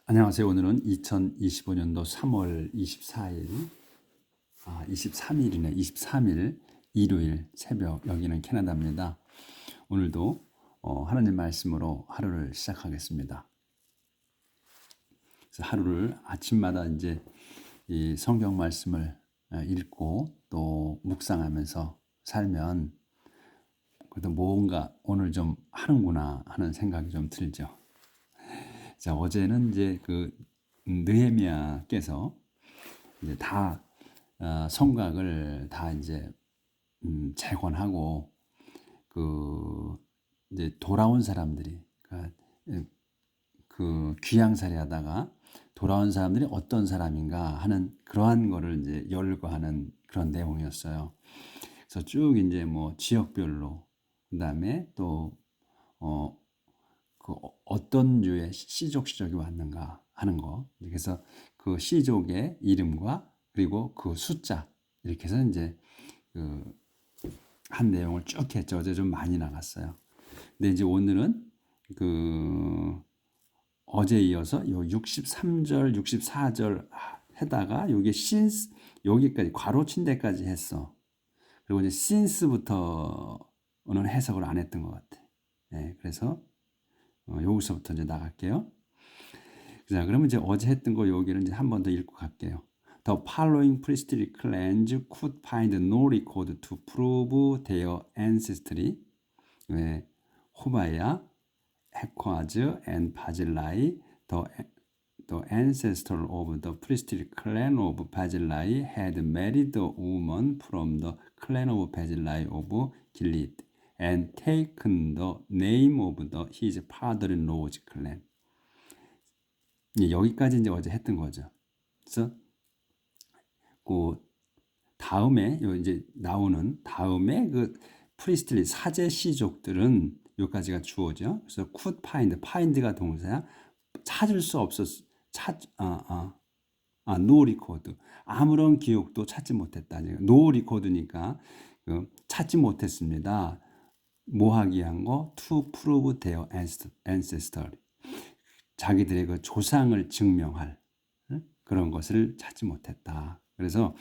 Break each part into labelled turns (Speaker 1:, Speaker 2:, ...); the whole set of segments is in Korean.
Speaker 1: 안녕하세요. 오늘은 2025년도 3월 24일, 23일이네. 23일 일요일 새벽, 여기는 캐나다입니다. 오늘도 하나님 말씀으로 하루를 시작하겠습니다. 그래서 하루를 아침마다 이제 이 성경 말씀을 읽고 또 묵상하면서 살면 그래도 뭔가 오늘 좀 하는구나 하는 생각이 좀 들죠. 자, 어제는 이제 그 느헤미야께서 이제 다 성곽을 다 이제 재건하고 그 이제 돌아온 사람들이 그 귀양살이하다가 돌아온 사람들이 어떤 사람인가 하는 그러한 거를 이제 열거하는 그런 내용이었어요. 그래서 쭉 이제 뭐 지역별로 그다음에 또 어떤 류의 시족이 왔는가 하는 거. 그래서 그 시족의 이름과 그리고 그 숫자 이렇게 해서 이제 그 한 내용을 쭉 했죠. 어제 좀 많이 나갔어요. 근데 이제 오늘은 그 어제 이어서 요 63절, 64절 해다가 여기 신스 여기까지 괄호친 데까지 했어. 그리고 이제 since부터는 해석을 안 했던 것 같아. 네, 그래서 여기서부터 이제 나갈게요. 자, 그러면 이제 어제 했던 거 여기를 이제 한 번 더 읽고 갈게요. The following priestly clans could find no record to prove their ancestry. 호바야, 헤코아즈, and 바질라이, the ancestor of the priestly clan of Barzillai had married a woman from the clan of Barzillai of Gilead and taken the name of his father-in-law's clan. 여기까지 이제 어제 했던 거죠. 그래서 그 다음에 이제 나오는 다음에 그 프리스틀리 사제 시족들은 여기까지가 주어죠. 그래서 could find, find가 동사야. 찾을 수 없었. no record. 아무런 기록도 찾지 못했다. no record니까 찾지 못했습니다. 뭐 하기 위한 거? To prove their ancestry. 자기들의 그 조상을 증명할 그런 것을 찾지 못했다. 그래서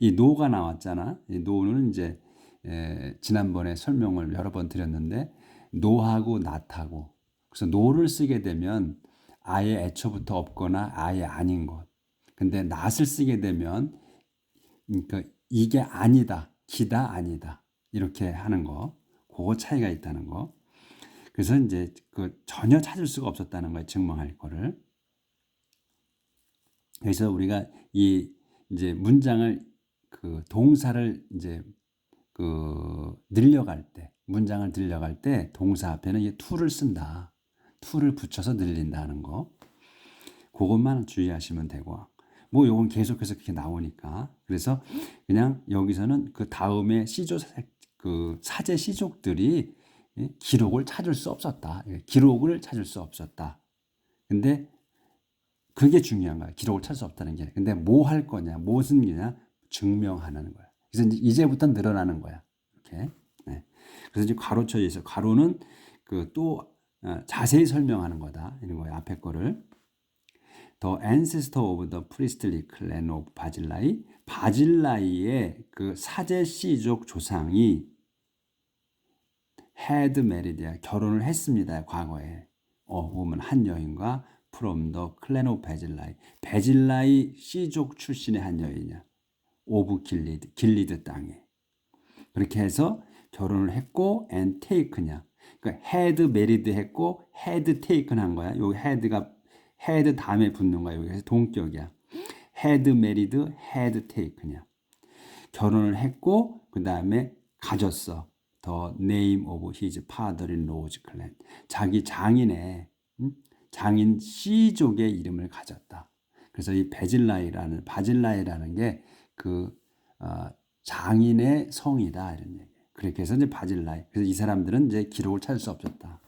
Speaker 1: 이 노가 나왔잖아. 이 노는 이제 지난번에 설명을 여러 번 드렸는데 노하고 낫하고 그래서 노를 쓰게 되면 아예 애초부터 없거나 아예 아닌 것. 근데 낫을 쓰게 되면 그러니까 이게 아니다, 기다 아니다 이렇게 하는 거. 그거 차이가 있다는 거. 그래서 이제 그 전혀 찾을 수가 없었다는 거예요. 증명할 거를. 그래서 우리가 이 이제 문장을 그 동사를 이제 그 늘려갈 때 문장을 늘려갈 때 동사 앞에는 이 to를 쓴다. to를 붙여서 늘린다는 거. 그것만 주의하시면 되고. 뭐 요건 계속해서 그렇게 나오니까. 그래서 그냥 여기서는 그 다음에 시족 그 사제 시족들이 기록을 찾을 수 없었다. 기록을 찾을 수 없었다. 근데 그게 중요한 거야. 기록을 찾을 수 없다는 게. 근데 뭐 할 거냐, 무슨 일이냐 증명하는 거야. 그래서 이제부터 늘어나는 거야. 이렇게. 네. 그래서 이제 괄호쳐져 있어. 괄호는 그 또 자세히 설명하는 거다. 이런 거야. 앞에 거를. The ancestor of the priestly clan of 바질라이. 바질라이의 그 사제 씨족 조상이 had married, 결혼을 했습니다. 과거에. woman, 한 여인과 from the clan of 바질라이. 바질라이 씨족 출신의 한 여인이야. 오브 길리드, 길리드 땅에. 그렇게 해서 결혼을 했고 and taken이야. 그러니까 had married 했고 had taken 한 거야. 여기 had가 had 다음에 붙는 거야. 여기서 동격이야. had married, had taken이야. 결혼을 했고 그 다음에 가졌어. The name of his father-in-law's clan. 자기 장인의 장인 씨족의 이름을 가졌다. 그래서 이 바질라이라는 게 그 장인의 성이다 이런 얘기. 그렇게 해서 이제 바질라이. 그래서 이 사람들은 이제 기록을 찾을 수 없었다.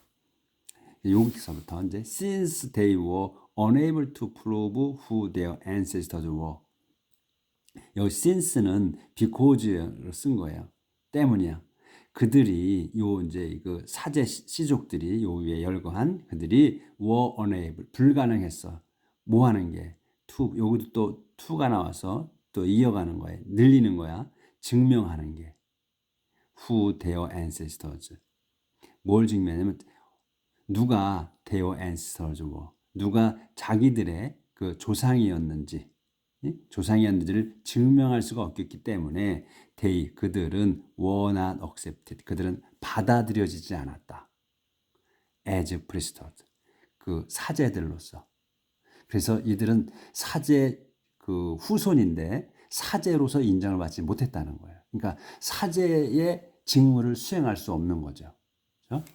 Speaker 1: 여기서부터 이제 since they were unable to prove who their ancestors were. 여기 since는 because로 쓴 거예요. 때문이야. 그들이 요 이제 그 사제 시족들이 요 위에 열거한 그들이 were unable 불가능했어. 뭐 하는 게? 여기도 또 to가 나와서 또 이어가는 거야. 늘리는 거야. 증명하는 게. Who their ancestors. 뭘 증명하냐면 누가 their ancestors 뭐 누가 자기들의 그 조상이었는지 조상이었는지를 증명할 수가 없겠기 때문에 그들은 were not accepted. 그들은 받아들여지지 않았다. as priesthood. 그 사제들로서. 그래서 이들은 사제 그 후손인데 사제로서 인정을 받지 못했다는 거예요. 그러니까 사제의 직무를 수행할 수 없는 거죠. 그렇죠?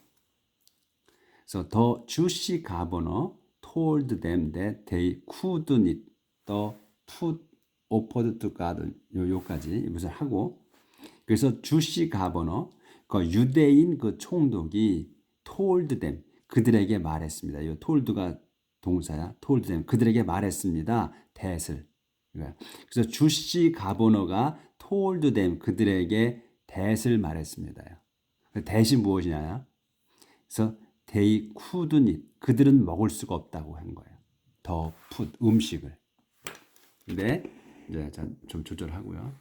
Speaker 1: So the Jewish governor told them that they couldn't the put offered to God. 요까지 무슨 하고 그래서 주시 가버너 그 유대인 그 총독이 told them 그들에게 말했습니다. 이 told가 동사야. told them 그들에게 말했습니다. that을. 그래서 주시 가버너가 told them 그들에게 that을 말했습니다. that이 무엇이냐? 그래서 they couldn't eat. 그들은 먹을 수가 없다고 한 거예요. 더 풋 음식을. 근데 이제 좀 조절하고요.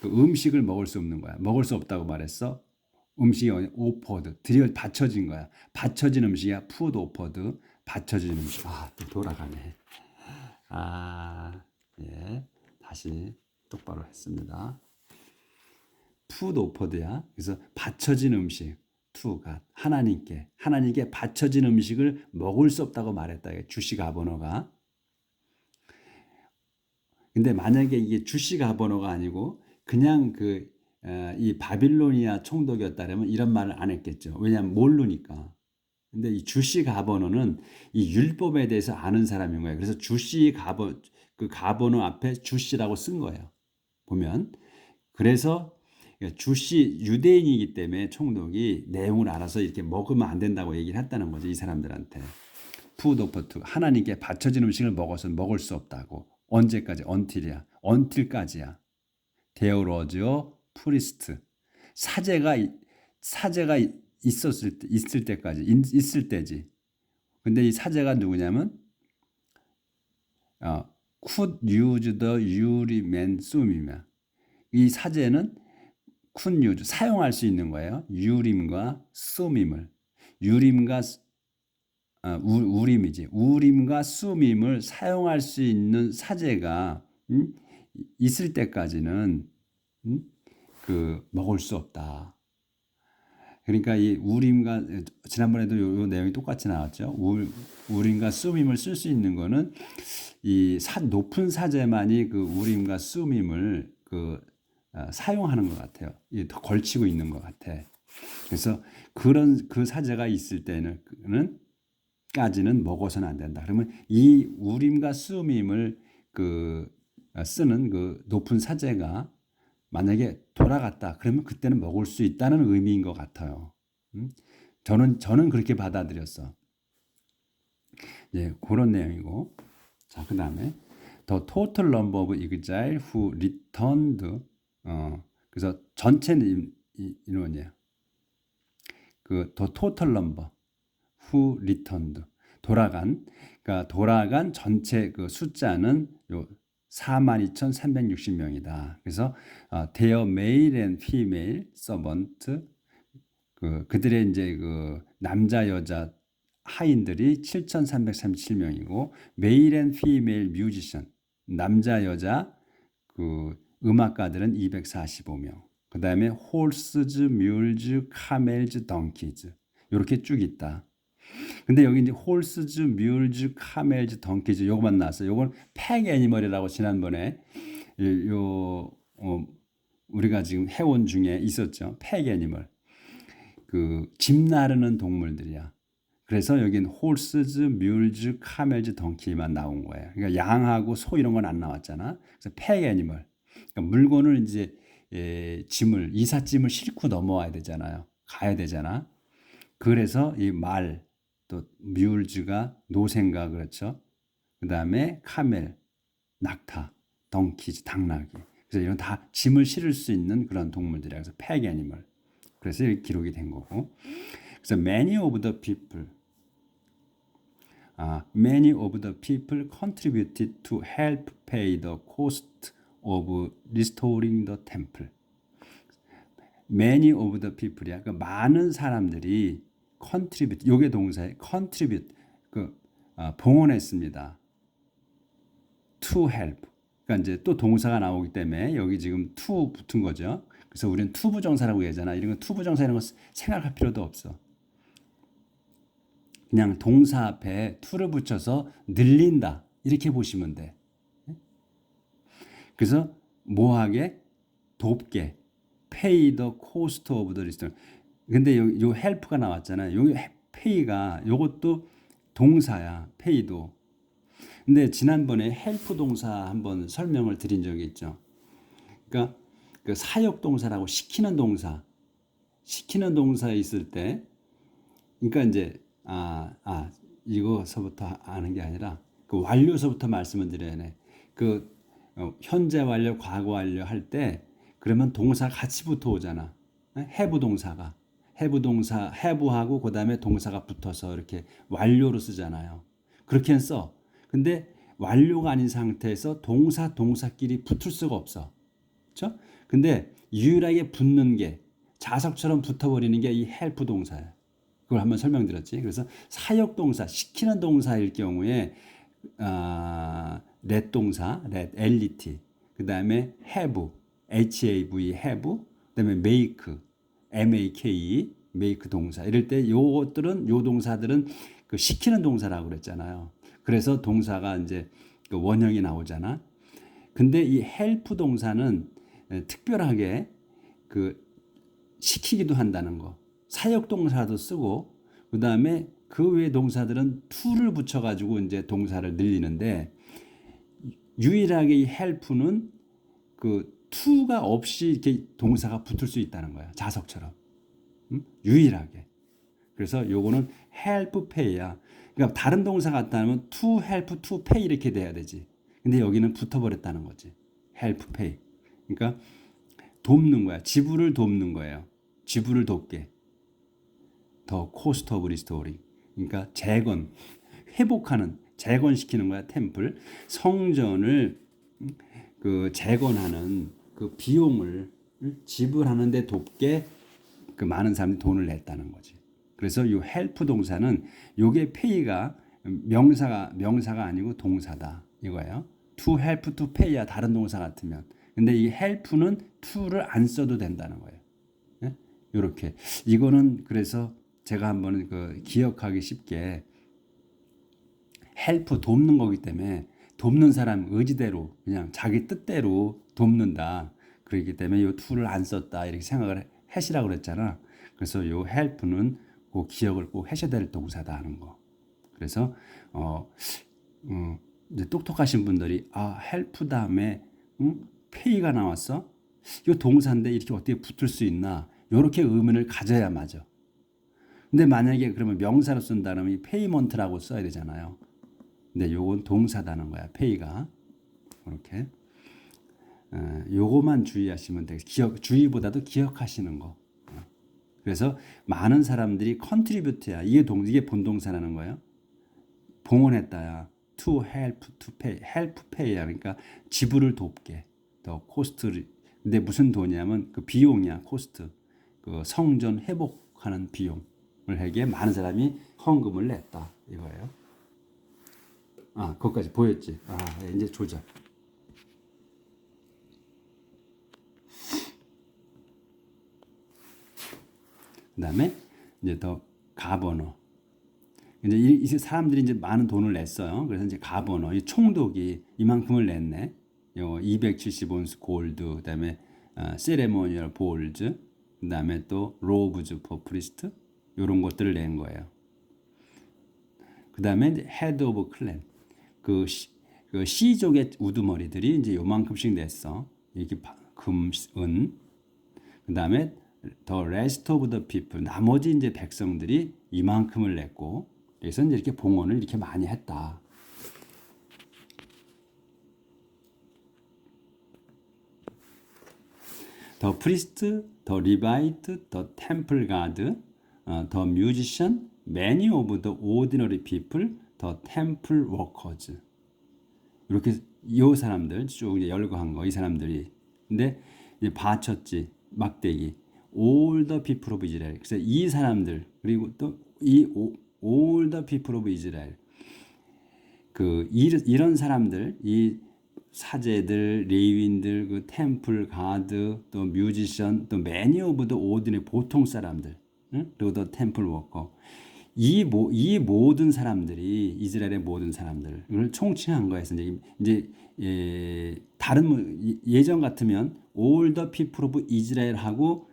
Speaker 1: 그 음식을 먹을 수 없는 거야. 먹을 수 없다고 말했어. 음식이 오퍼드 받쳐진 거야. 받쳐진 음식이야. 푸드 오퍼드 받쳐진 음식. 또 돌아가네. 예. 다시 똑바로 했습니다. 푸드 오퍼드야. 그래서 받쳐진 음식. 투가 하나님께 받쳐진 음식을 먹을 수 없다고 말했다. 주시 가버너가. 근데 만약에 이게 주시 가버너가 아니고 그냥 이 바빌로니아 총독이었다면 이런 말을 안 했겠죠. 왜냐하면 모르니까. 근데 이 주시 가버너는 이 율법에 대해서 아는 사람인 거예요. 그래서 주시 가버너 앞에 주시라고 쓴 거예요. 보면. 그래서 주시 유대인이기 때문에 총독이 내용을 알아서 이렇게 먹으면 안 된다고 얘기를 했다는 거죠. 이 사람들한테. 푸드 오퍼 투 하나님께 바쳐진 음식을 먹어서 먹을 수 없다고. 언제까지? 언틸이야. 언틸까지야. 데어러지어 프리스트 사제가 있을 때까지 있을 때지. 근데 이 사제가 누구냐면 could use the 유리맨 쏨이며 이 사제는 could use 사용할 수 있는 거예요. 유림과 쏨임을 유림과 우림이지. 우림과 쏨임을 사용할 수 있는 사제가 있을 때까지는 먹을 수 없다. 그러니까 이 우림과 지난번에도 요 내용이 똑같이 나왔죠. 우림과 쏨임을 쓸 수 있는 거는 이 높은 사제만이 그 우림과 쏨임을 사용하는 것 같아요. 더 걸치고 있는 것 같아. 그래서 그런 그 사제가 있을 때는 까지는 먹어서는 안 된다. 그러면 이 우림과 쏨임을 쓰는 그 높은 사제가 만약에 돌아갔다. 그러면 그때는 먹을 수 있다는 의미인 것 같아요. 저는 그렇게 받아들였어. 예, 그런 내용이고. 자, 그 다음에 The total number of exiles who returned. 그래서 전체 인원이에요. The total number who returned. 그러니까 돌아간 전체 그 숫자는 요 42,360명이다. 그래서 their male and female servant 그들의 이제 남자 여자 하인들이 7,337명이고 male and female musician 남자 여자 음악가들은 245명. 그다음에 horses, mules, camels, donkeys 이렇게 쭉 있다. 근데 여기 이제 홀스즈, 뮬즈, 카멜즈, 덩키즈 요것만 나왔어요. 요건 팩 애니멀이라고 지난번에 우리가 지금 해온 중에 있었죠. 팩 애니멀. 집 나르는 동물들이야. 그래서 여긴 홀스즈, 뮬즈, 카멜즈, 덩키만 나온 거예요. 그러니까 양하고 소 이런 건 안 나왔잖아. 그래서 팩 애니멀. 그러니까 물건을 이제 이삿짐을 싣고 넘어와야 되잖아요. 가야 되잖아. 그래서 이 말 또 뮬즈가 노생가 그렇죠. 그 다음에 카멜, 낙타, 덩키즈, 당나귀. 그래서 이런 다 짐을 실을 수 있는 그런 동물들이라 그래서 팩 애니멀. 그래서 이렇게 기록이 된 거고. 그래서 many of the people contributed to help pay the cost of restoring the temple. many of the people이야. 그 많은 사람들이 contribute, 요게 동사에 contribute, 봉헌했습니다. to help. 그러니까 이제 또 동사가 나오기 때문에 여기 지금 to 붙은 거죠. 그래서 우리는 to 부정사라고 얘기하잖아. 이런 거 to 부정사 이런 거 생각할 필요도 없어. 그냥 동사 앞에 to를 붙여서 늘린다. 이렇게 보시면 돼. 그래서 뭐하게? 돕게. pay the cost of the restoration. 근데 요 help가 나왔잖아요. 요 pay가 요것도 동사야. pay도. 근데 지난번에 help 동사 한번 설명을 드린 적이 있죠. 그러니까 그 사역 동사라고 시키는 동사 있을 때, 그러니까 이제 이거서부터 아는 게 아니라 그 완료서부터 말씀을 드려야 해. 그 현재 완료, 과거 완료 할 때 그러면 동사 같이 붙어 오잖아. have 동사가 have하고 그 다음에 동사가 붙어서 이렇게 완료로 쓰잖아요. 그렇게 써. 근데 완료가 아닌 상태에서 동사끼리 붙을 수가 없어. 그렇죠? 근데 유일하게 붙는 게 자석처럼 붙어버리는 게 이 help 동사야. 그걸 한번 설명드렸지. 그래서 사역 동사, 시키는 동사일 경우에 let 동사, let, 그 다음에 have, have, 그 다음에 make 동사. 이럴 때 요 동사들은 그 시키는 동사라고 그랬잖아요. 그래서 동사가 이제 그 원형이 나오잖아. 근데 이 help 동사는 특별하게 그 시키기도 한다는 거. 사역 동사도 쓰고, 그 다음에 그 외 동사들은 to를 붙여가지고 이제 동사를 늘리는데, 유일하게 이 help는 그 to가 없이 이렇게 동사가 붙을 수 있다는 거야. 자석처럼. 유일하게. 그래서 요거는 help pay야. 그러니까 다른 동사 같다면 to help to pay 이렇게 돼야 되지. 근데 여기는 붙어버렸다는 거지. help pay. 그러니까 돕는 거야. 지불을 돕는 거예요. 지불을 돕게. 더 cost of restoring. 그러니까 재건시키는 거야. 템플. 성전을 그 재건하는 그 비용을 지불하는데 돕게 그 많은 사람들이 돈을 냈다는 거지. 그래서 이 help 동사는 요게 pay가 명사가 아니고 동사다 이거예요. to help to pay야 다른 동사 같으면. 근데 이 help는 to를 안 써도 된다는 거예요. 네? 요렇게. 이거는 그래서 제가 한번 그 기억하기 쉽게 help 돕는 거기 때문에 돕는 사람 의지대로 그냥 자기 뜻대로 돕는다. 그렇기 때문에 요 to를 안 썼다 이렇게 생각을 하시라고 그랬잖아. 그래서 요 help는 그 기억을 꼭 하셔야 될 동사다 하는 거. 그래서 이제 똑똑하신 분들이 help 다음에 pay가 나왔어. 이 동사인데 이렇게 어떻게 붙을 수 있나? 이렇게 의문을 가져야 맞아. 근데 만약에 그러면 명사로 쓴다면 이 payment라고 써야 되잖아요. 근데 요건 동사다는 거야. pay가 이렇게. 요거만 주의하시면 돼. 주의보다도 기억하시는 거. 그래서 많은 사람들이 contribute야. 이게 본동사라는 거예요. 봉헌했다야. to help to pay. help pay야. 그러니까 지불을 돕게. 더 코스트를. 근데 무슨 돈이냐면 그 비용이야. 코스트. 그 성전 회복하는 비용을 하기에 많은 사람이 헌금을 냈다. 이거예요. 그것까지 보였지. 이제 조절. 그 다음에 이제 더 가버너. 이제 이 사람들이 이제 많은 돈을 냈어요. 그래서 이제 가버너, 이 총독이 이만큼을 냈네. 270온스 골드, 그 다음에 세레모니얼 볼즈, 그 다음에 또 로브즈 포 프리스트, 이런 것들을 낸 거예요. 그 다음에 이제 헤드 오브 클랜, 그 시족의 우두머리들이 이제 요만큼씩 냈어. 이렇게 금, 은. 그 다음에 더 rest of the people, 나머지 이제 백성들이 이만큼을 냈고, 그래서 이제 이렇게 봉헌을 이렇게 많이 했다. the priest, the Levite, the temple guard, the musician, many of the ordinary people, the temple workers. 이렇게 이 사람들 쭉 이제 열거한 거 이 사람들이. 근데 이제 바쳤지 막대기. All the people of Israel. 그래서 이 사람들 그리고 또 이 all the people of Israel. 이런 사람들 이 사제들, 레위인들, 그 템플 가드, 또 뮤지션, 또 many of the ordinary 보통 사람들, 응? 그리고 또 템플 워커. 이 모든 사람들이 이스라엘의 모든 사람들을 총칭한 거에서 이제 다른 예전 같으면 all the people of Israel 하고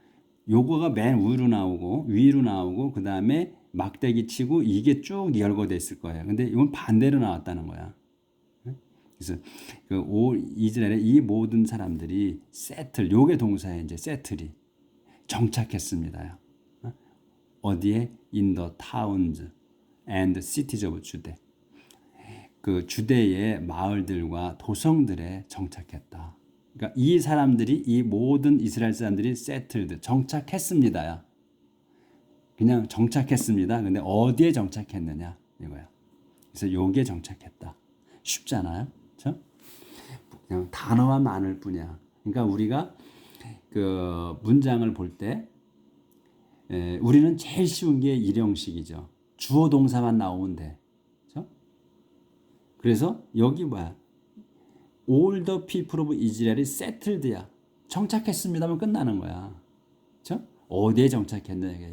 Speaker 1: 요거가 맨 위로 나오고 그 다음에 막대기 치고 이게 쭉 열거돼 있을 거예요. 근데 이건 반대로 나왔다는 거야. 그래서 이스라엘의 이 모든 사람들이 세틀 요게 동사에 이제 세틀이 정착했습니다. 어디에? In the towns and cities of Judah. 그 주대의 마을들과 도성들에 정착했다. 그러니까 이 사람들이 이 모든 이스라엘 사람들이 settled 정착했습니다야. 그냥 정착했습니다. 근데 어디에 정착했느냐 이거야. 그래서 요게 정착했다. 쉽잖아요. 그렇죠? 그냥 단어만 많을 뿐이야. 그러니까 우리가 그 문장을 볼 때 우리는 제일 쉬운 게 일형식이죠. 주어 동사만 나오면 돼. 그렇죠? 그래서 여기 뭐야? All the people of Israel이 settled야. 정착했습니다면 끝나는 거야. 그렇죠? 어디에 정착했느냐?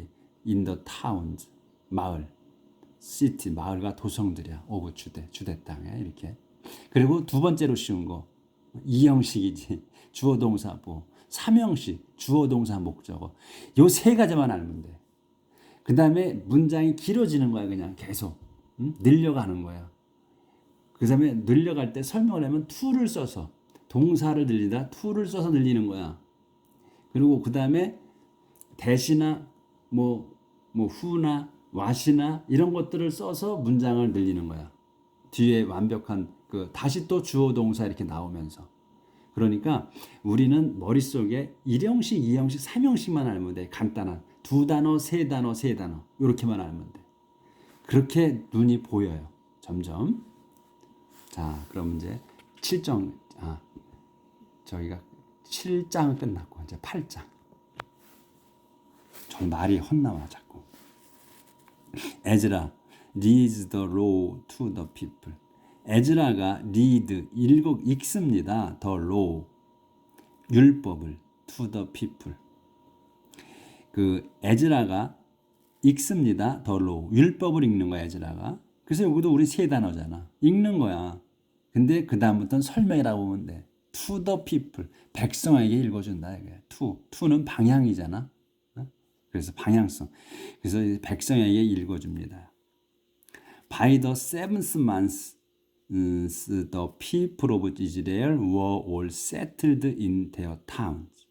Speaker 1: In the towns, 마을, city, 마을과 도성들이야. of 주대 땅에 이렇게. 그리고 두 번째로 쉬운 거 이형식이지. 주어 동사 뭐 삼형식 주어 동사 목적어 요 세 가지만 알면 돼. 그 다음에 문장이 길어지는 거야. 그냥 계속 늘려가는 거야. 그 다음에 늘려갈 때 설명을 하면 to를 써서 동사를 늘리다 to를 써서 늘리는 거야. 그리고 그 다음에 대시나 뭐 who나 what이나 이런 것들을 써서 문장을 늘리는 거야. 뒤에 완벽한 다시 또 주어 동사 이렇게 나오면서. 그러니까 우리는 머릿속에 1형식, 2형식, 3형식만 알면 돼. 간단한 두 단어, 세 단어 이렇게만 알면 돼. 그렇게 눈이 보여요. 점점. 자, 그럼 이제 7장 저희가 7장은 끝났고 이제 8장. 저 말이 헛나와 자꾸. 에즈라 reads the law to the people. 에즈라가 read 읽습니다. the law 율법을 to the people. 그 에즈라가 읽습니다. the law 율법을 읽는 거야 에즈라가. 그래서 여기도 우리 세 단어잖아. 읽는 거야. 근데 그 다음부터는 설명이라고 보면 돼. to the people 백성에게 읽어준다 이게. to는 방향이잖아. 그래서 방향성. 그래서 백성에게 읽어줍니다. By the seventh month, the people of Israel were all settled in their towns.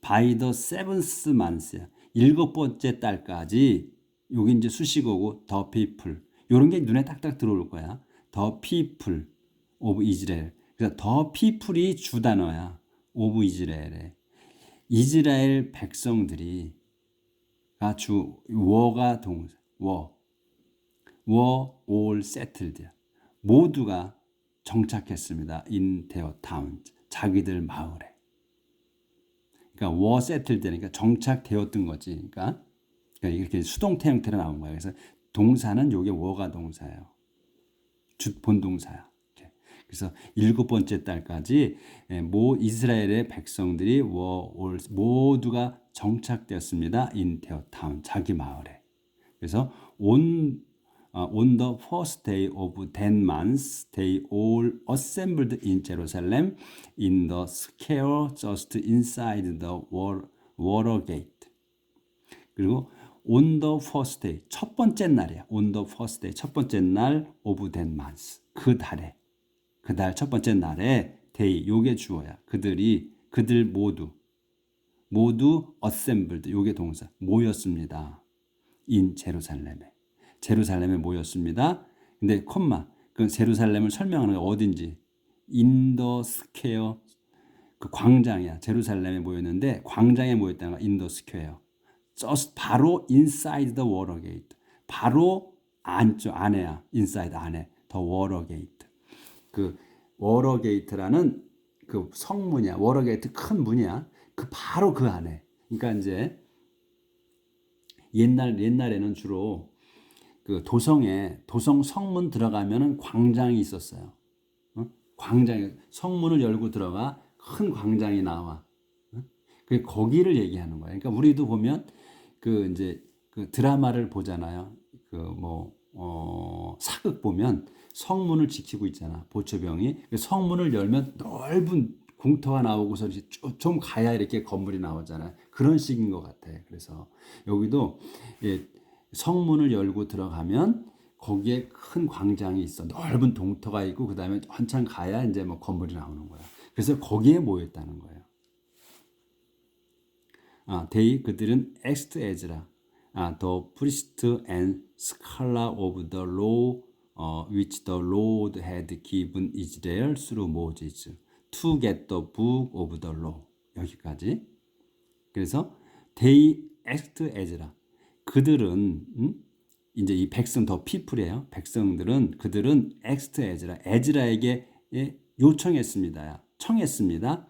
Speaker 1: By the seventh month야. 7번째 달까지 여기 이제 수식어고 the people. 이런 게 눈에 딱딱 들어올 거야. The people of Israel. 그래서 the people이 주 단어야. of Israel에. 이스라엘 백성들이 were가 동사. were all settled. 모두가 정착했습니다. in their towns. 자기들 마을에. 그러니까 were settled 되니까 정착되었던 거지. 그러니까 이렇게 수동태 형태로 나온 거예요. 그래서 동사는 요게 were가 동사예요. 본동사야. 그래서 7번째 달까지 이스라엘의 백성들이 모두가 정착되었습니다. in their town. 자기 마을에. 그래서 on the first day of 10 months, they all assembled in Jerusalem in the square just inside the water gate. 그리고 on the first day, 첫 번째 날이야. on the first day, 첫 번째 날 of 10 months. 그 달 첫 번째 날에 day, 요게 주어야. 그들 모두 assembled, 요게 동사, 모였습니다. in 제루살렘에 모였습니다. 근데 콤마, 그 제루살렘을 설명하는 게 어딘지 in the square, 그 광장이야. 제루살렘에 모였는데 광장에 모였다는 거야. 인더 스퀘어. just 바로 inside the water gate. 바로 안쪽 안에야. inside 안에. the water gate. 그 워터 게이트라는 그 성문이야. 워터 게이트 큰 문이야. 그 바로 그 안에. 그러니까 이제 옛날에는 주로 그 도성 성문 들어가면은 광장이 있었어요. 광장에 성문을 열고 들어가 큰 광장이 나와. 그 거기를 얘기하는 거예요. 그러니까 우리도 보면 그 이제 그 드라마를 보잖아요. 그 사극 보면 성문을 지키고 있잖아. 보초병이 성문을 열면 넓은 공터가 나오고서 좀 가야 이렇게 건물이 나오잖아요. 그런 식인 것 같아. 그래서 여기도 성문을 열고 들어가면 거기에 큰 광장이 있어. 넓은 동터가 있고 그다음에 한참 가야 이제 뭐 건물이 나오는 거야. 그래서 거기에 모였다는 거예요. 그들은 엑스트 에즈라, the priest and scholar of the law, which the Lord had given Israel through Moses, to get the book of the law. 여기까지. 그래서 they asked Ezra. 그들은 이제 이 백성 더 피플이에요. 그들은 asked Ezra. 에즈라에게 요청했습니다. 청했습니다.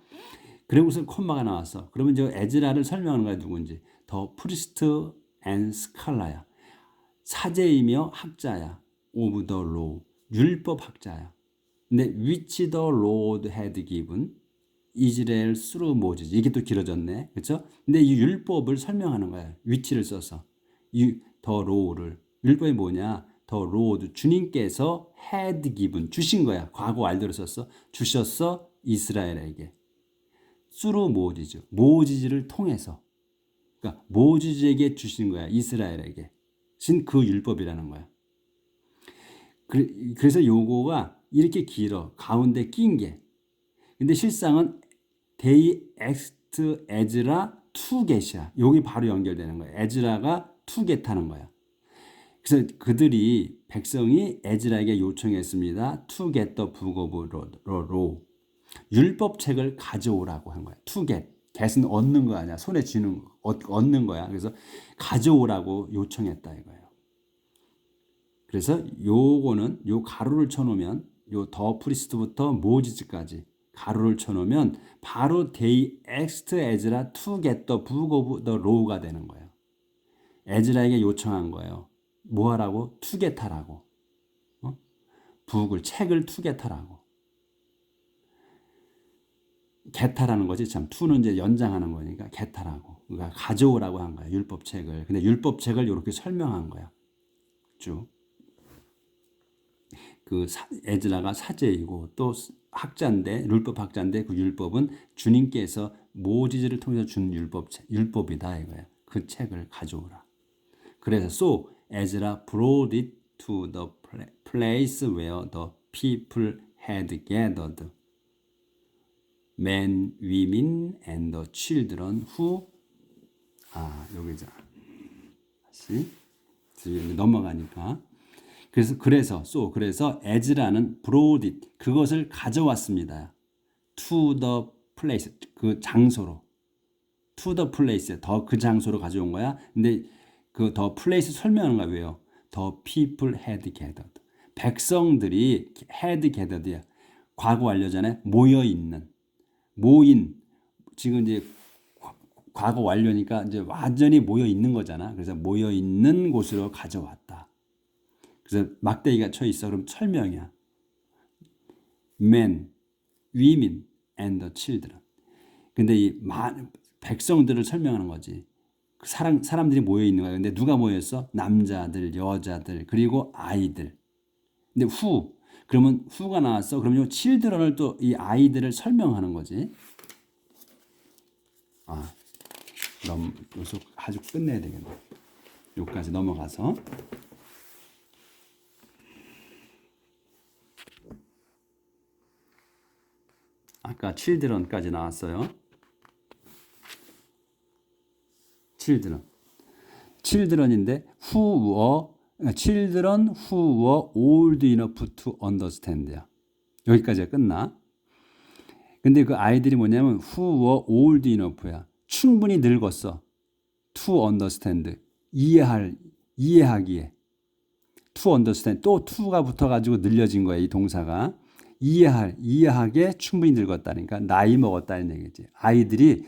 Speaker 1: 그리고서 콤마가 나왔어. 그러면 저 에즈라를 설명하는 거야. 누군지. 더 프리스트 앤 스칼라야. 사제이며 학자야. 오브 더 로우. 율법 학자야. 근데 which the Lord had given 이스라엘 through Moses. 이게 또 길어졌네. 그렇죠? 근데 이 율법을 설명하는 거야. which를 써서. 더 law를. 율법이 뭐냐? 더 Lord. 주님께서 had given. 주신 거야. 과거 완료를 썼어. 주셨어. 이스라엘에게. through Moses. 모지즈를 통해서. 그러니까 모지즈에게 주신 거야. 이스라엘에게. 신 그 율법이라는 거야. 그래서 요거가 이렇게 길어. 가운데 낀 게. 근데 실상은 they asked Ezra to get이야. 여기 바로 연결되는 거야. 에즈라가 to get 하는 거야. 그래서 백성이 에즈라에게 요청했습니다. to get the book of law. 율법책을 가져오라고 한 거야. to get. get은 얻는 거 아니야. 손에 쥐는 얻는 거야. 그래서 가져오라고 요청했다 이거예요. 그래서 요거는 요 가로를 쳐놓으면 요 더 프리스트부터 모지즈까지 가로를 쳐놓으면 바로 they asked Ezra to get the book of the law가 되는 거예요. 에즈라에게 요청한 거예요. 뭐 하라고? to get 하라고. 책을 to get 하라고. get하라는 거지. 참 to는 이제 연장하는 거니까 get하라고. 그러니까 가져오라고 한 거야. 율법책을. 근데 율법책을 이렇게 설명한 거야. 쭉. 에즈라가 사제이고 또 학자인데 율법 학자인데 그 율법은 주님께서 모지즈를 통해서 준 율법이다 이거야. 그 책을 가져오라. 그래서 so Ezra brought it to the place where the people had gathered, men, women, and the children who 여기자 다시 넘어가니까. 그래서 에즈라는 brought it, 그것을 가져왔습니다. to the place, 그 장소로. to the place, 그 장소로 가져온 거야. 근데 그 the place 설명하는 거야. 왜요? the people had gathered. 백성들이 had gathered야. 과거 완료잖아요. 모인. 지금 이제 과거 완료니까 이제 완전히 모여 있는 거잖아. 그래서 모여 있는 곳으로 가져왔다. 그래서 막대기가 쳐 있어. 그럼 설명이야. Men, women, and the children. 근데 이 백성들을 설명하는 거지. 사람들이 모여 있는 거야. 근데 누가 모였어? 남자들, 여자들, 그리고 아이들. 근데 그러면 who가 나왔어. 그러면 요 children을 또 이 아이들을 설명하는 거지. 여기서 아주 끝내야 되겠네. 여기까지 넘어가서. 아까 children까지 나왔어요. children인데 children who were old enough to understand야. 여기까지가 끝나. 근데 그 아이들이 뭐냐면 who were old enough야. 충분히 늙었어. to understand. 이해하기에. to understand. 또 to가 붙어가지고 늘려진 거야, 이 동사가. 이해하기에 충분히 늙었다니까. 나이 먹었다는 얘기지. 아이들이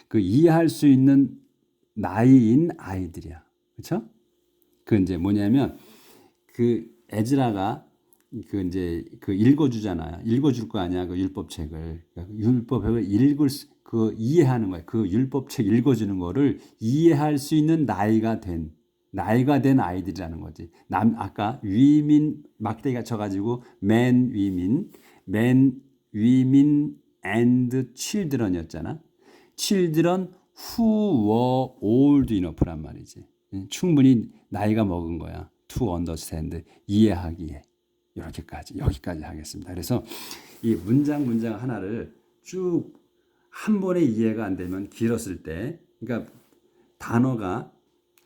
Speaker 1: 그 이해할 수 있는 나이인 아이들이야. 그렇죠? 그 이제 뭐냐면 그 에즈라가 그 이제 그 읽어주잖아요. 읽어줄 거 아니야, 그 율법책을. 그러니까 율법책을 그 이해하는 거야. 그 율법책 읽어주는 거를 이해할 수 있는 나이가 된 아이들이라는 거지. 아까 위민 막대기가 쳐가지고 man, women and children이었잖아. children who were old enough란 말이지. 충분히 나이가 먹은 거야. to understand, 이해하기에. 여기까지 하겠습니다. 그래서 이 문장 하나를 쭉 한 번에 이해가 안 되면 길었을 때, 그러니까 단어가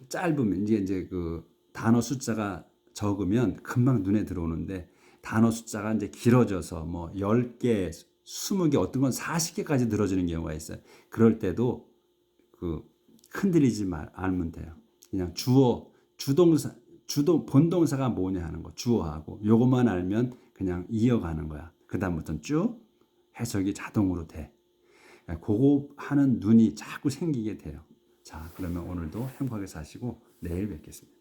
Speaker 1: 짧으면 이제 그 단어 숫자가 적으면 금방 눈에 들어오는데 단어 숫자가 이제 길어져서 뭐 10개, 20개, 어떤 건 40개까지 늘어지는 경우가 있어요. 그럴 때도 그 흔들리지 않으면 돼요. 그냥 본동사가 뭐냐 하는 거, 주어하고 요것만 알면 그냥 이어가는 거야. 그다음부터는 쭉 해석이 자동으로 돼. 그거 하는 눈이 자꾸 생기게 돼요. 자, 그러면 오늘도 행복하게 사시고 내일 뵙겠습니다.